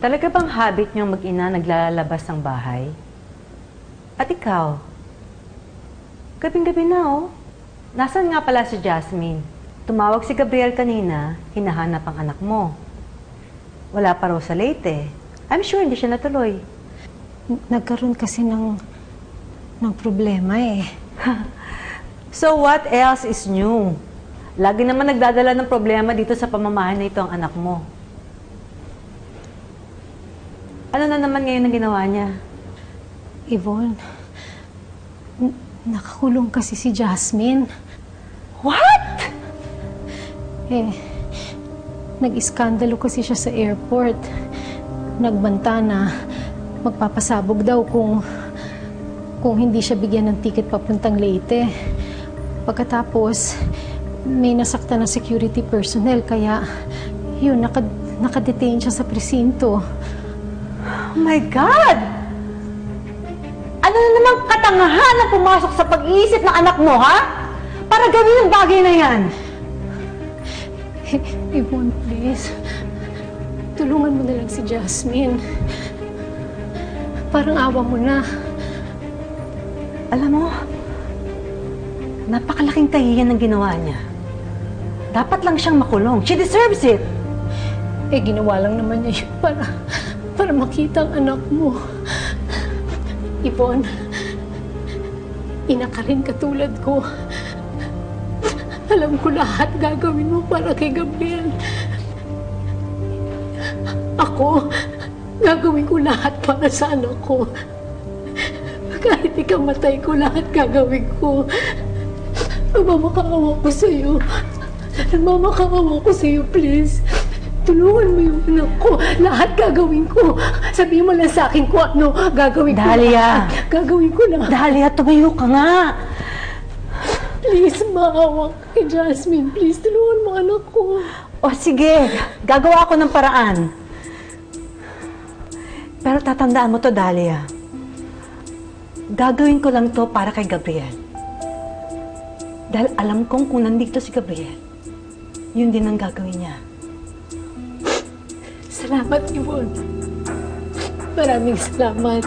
Talaga bang habit niyong mag-ina naglalabas ng bahay? At ikaw? Gabing-gabi na, oh. Nasaan nga pala si Jasmine? Tumawag si Gabriel kanina, hinahanap ang anak mo. Wala pa raw sa Leyte. I'm sure hindi siya natuloy. Nagkaroon kasi ng problema eh. So what else is new? Lagi naman nagdadala ng problema dito sa pamamahay na ito ang anak mo. Ano na naman ngayon ang ginawa niya? Yvonne, nakakulong kasi si Jasmine. What? Eh, nag-iskandalo kasi siya sa airport. Nagbanta na magpapasabog daw kung hindi siya bigyan ng ticket papuntang Leyte. Pagkatapos, may nasaktan na security personnel kaya yun, nakadetain siya sa presinto. Oh my God! Ano na namang katangahan na pumasok sa pag-iisip ng anak mo, ha? Para gawin ang bagay na yan. Yvonne, please. Tulungan mo na lang si Jasmine. Parang awa mo na. Alam mo, napakalaking kahihiyan ng ginawa niya. Dapat lang siyang makulong. She deserves it. Eh, ginawa lang naman niya yun para makita ang anak mo. Yvonne, ina ka rin katulad ko. Alam ko lahat gagawin mo para kay Gabriel. Ako, gagawin ko lahat para sa anak ko. Kahit ikamatay ko, lahat gagawin ko. Nagmamakaawa ko sa'yo. Nagmamakaawa ko sa'yo, please. Tulungan mo yung anak ko. Lahat gagawin ko. Sabihin mo lang sa akin kung ano gagawin ko. Dahlia! Gagawin ko lang. Dahlia, tumayo ka nga! Please, maawa ka kay Jasmine. Please, tulungan mo anak ko. O sige, gagawa ako ng paraan. Pero tatandaan mo to, Dahlia. Gagawin ko lang to para kay Gabriel. Dahil alam kong kung nandito si Gabriel, yun din ang gagawin niya. Salamat, Yvonne. Maraming salamat.